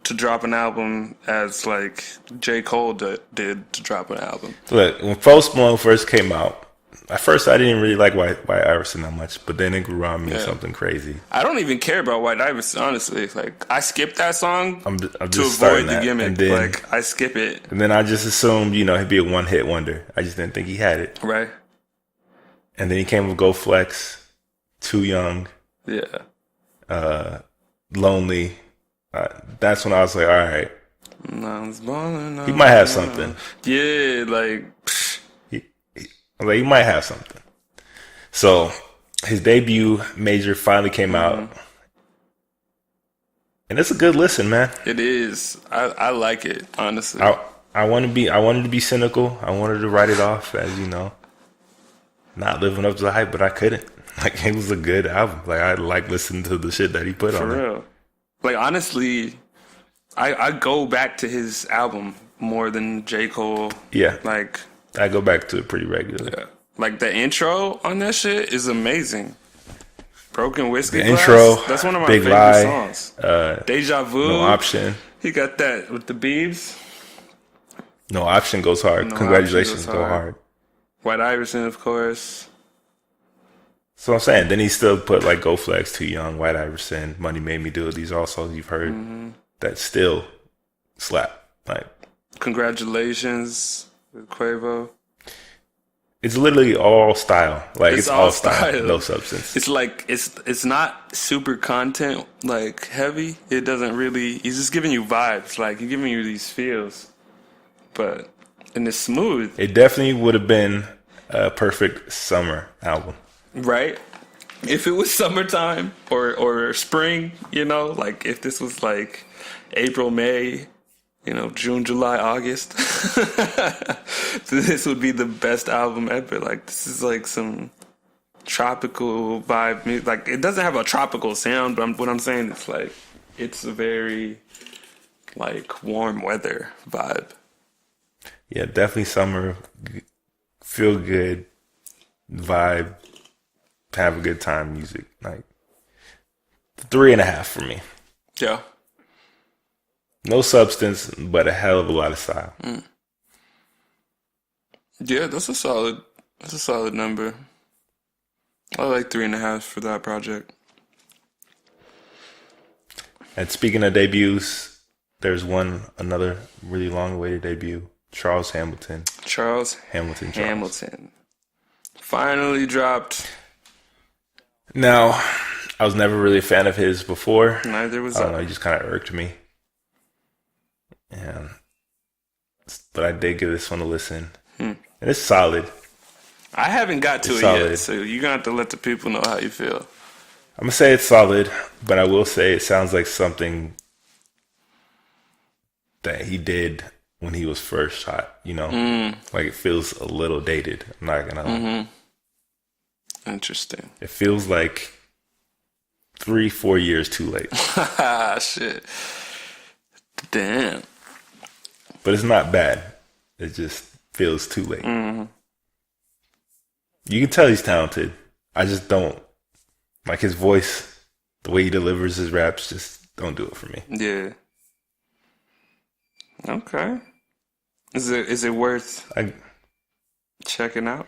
to drop an album as like J. Cole did to drop an album. Look, when Post Malone first came out, at first I didn't really like White Iverson that much, but then it grew on me something crazy. I don't even care about White Iverson, honestly. Like I skipped that song I'm to just avoid the that. gimmick. And then, like I skip it. And then I just assumed, you know, he'd be a one-hit wonder. I just didn't think he had it. Right. And then he came with Go Flex, Too Young. Yeah. Lonely. That's when I was like, all right. He might have something. Yeah, like I was like, you might have something. So his debut, Major, finally came out. And it's a good listen, man. It is. I like it, honestly. I wanted to be cynical. I wanted to write it off as, not living up to the hype, but I couldn't. Like, it was a good album. Like, I like listening to the shit that he put on For it. real. Like, honestly, I go back to his album more than J. Cole. Yeah. Like, I go back to it pretty regularly. yeah. Like, the intro on that shit is amazing. Broken Whiskey The Glass, intro, that's one of my Big favorite Lie, songs. Deja Vu. No Option. He got that with the Beebs. No Option goes hard. No Congratulations Option goes go hard. White Iverson, of course. So I'm saying, then he still put like Go Flex, Too Young, White Iverson, Money Made Me Do It. These are all songs you've heard that still slap. Like, Congratulations with Quavo. it's literally all style. Like, it's all style, no substance. It's like it's not super content like heavy. It doesn't really. He's just giving you vibes. Like, he's giving you these feels, and it's smooth. It definitely would have been a perfect summer album. Right? If it was summertime or spring, like if this was like April, May, June, July, August, this would be the best album ever. Like, this is like some tropical vibe music. Like, it doesn't have a tropical sound, but what I'm saying is like, it's a very like warm weather vibe. Yeah, definitely summer, feel good vibe, have a good time music. Like, 3.5 for me. Yeah. No substance, but a hell of a lot of style. Yeah, that's a solid number. I like 3.5 for that project. And speaking of debuts, there's another really long-awaited debut. Charles Hamilton. Hamilton. Finally dropped. Now, I was never really a fan of his before. Neither was I I. don't know, he just kind of irked me. But I did give this one a listen. And it's solid. I haven't got to It's it solid. yet, so you're going to have to let the people know how you feel. I'm going to say it's solid, but I will say it sounds like something that he did when he was first hot, Like, it feels a little dated. I'm not going to lie. Interesting. It feels like 3-4 years too late. Shit. Damn. But it's not bad. It just feels too late. You can tell he's talented. I just don't. Like, his voice, the way he delivers his raps, just don't do it for me. Yeah. Okay. Is it worth checking out?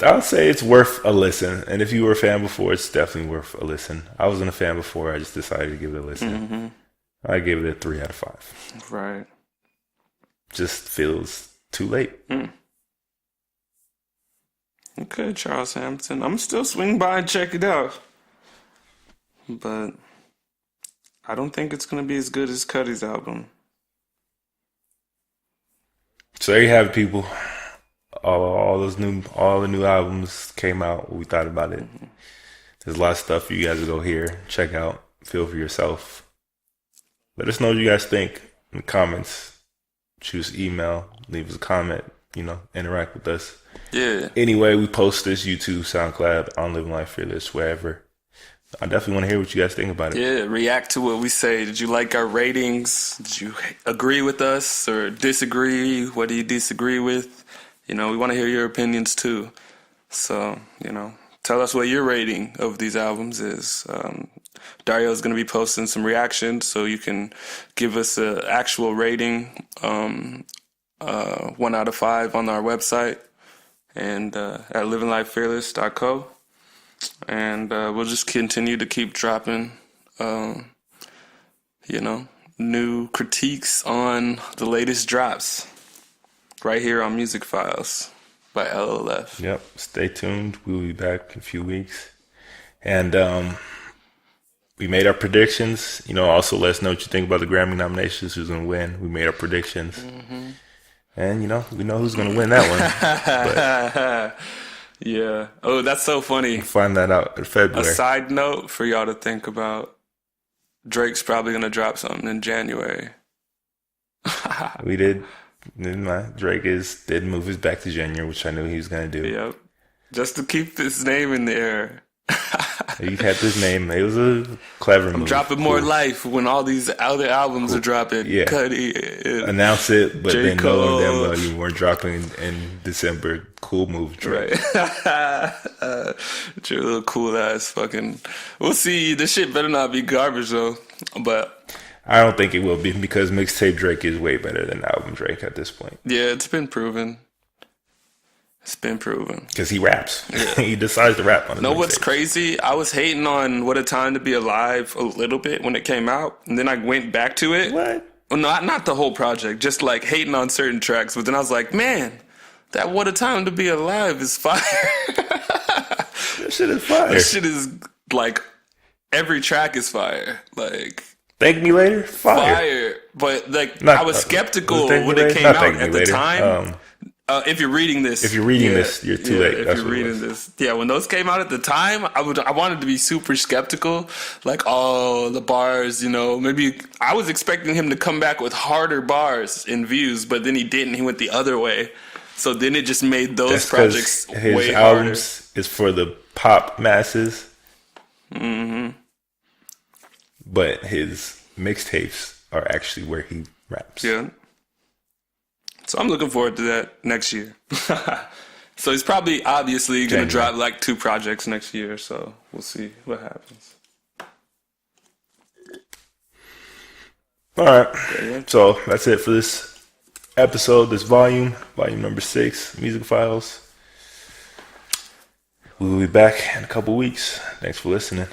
I'll say it's worth a listen. And if you were a fan before, it's definitely worth a listen. I wasn't a fan before. I just decided to give it a listen. I gave it a 3 out of 5. Right. Just feels too late. Okay, Charles Hamilton. I'm still swing by and check it out. But I don't think it's going to be as good as CuDi's album. So there you have it, people. All the new albums came out. What we thought about it. There's a lot of stuff for you guys to go hear, check out, feel for yourself. Let us know what you guys think in the comments. Choose email, leave us a comment, interact with us. Yeah. Anyway, we post this YouTube, SoundCloud, on Living Life Fearless, wherever. I definitely want to hear what you guys think about it. Yeah, react to what we say. Did you like our ratings? Did you agree with us or disagree? What do you disagree with? We want to hear your opinions too. So, tell us what your rating of these albums is. Dario's going to be posting some reactions, so you can give us an actual rating, 1 out of 5 on our website and at livinglifefearless.co. And we'll just continue to keep dropping, new critiques on the latest drops right here on Musicphiles by LLF. Yep. Stay tuned. We'll be back in a few weeks. And we made our predictions. Also let us know what you think about the Grammy nominations, who's going to win. We made our predictions. And we know who's gonna win that one. But Yeah. Oh, that's so funny. we'll find that out in A February. side note for y'all to think about. Drake's probably gonna drop something in January. We did. Drake did move his back to January, which I knew he was gonna do. Yep. Just to keep his name in the air. He had this name. It was a clever move. Dropping more Cool. life when all these other albums are dropping. Yeah. CuDi. Announce it, but J. then knowing damn Cole. well you weren't dropping in December. Cool move, Drake. Right. Your little cool ass fucking. We'll see. This shit better not be garbage though. But I don't think it will be because mixtape Drake is way better than album Drake at this point. yeah, it's been proven. It's been proven. Because he raps. He decides to rap on his Know what's mixtapes. crazy? I was hating on What a Time to Be Alive a little bit when it came out, and then I went back to it. What? Well, not the whole project, just like hating on certain tracks. But then I was like, man, that What a Time to Be Alive is fire. That shit is fire. That shit is like every track is fire. Like Thank Me Later? Fire. fire. But like Not- I was skeptical was Thank Me when it Later? came Not out Thank Me at the Later. time. If you're reading this, If you're reading this, you're too late. If That's you're what it reading this, when those came out at the time, I wanted to be super skeptical. Like, oh, the bars, maybe I was expecting him to come back with harder bars in views, but then he didn't. He went the other way. So then it just made those That's projects because his way harder. albums is for the pop masses. Mm-hmm. But his mixtapes are actually where he raps. Yeah. So I'm looking forward to that next year. So he's probably obviously going to drop like 2 projects next year. So we'll see what happens. All right. So that's it for this episode, this volume number 6, Musicphiles. We'll be back in a couple weeks. Thanks for listening.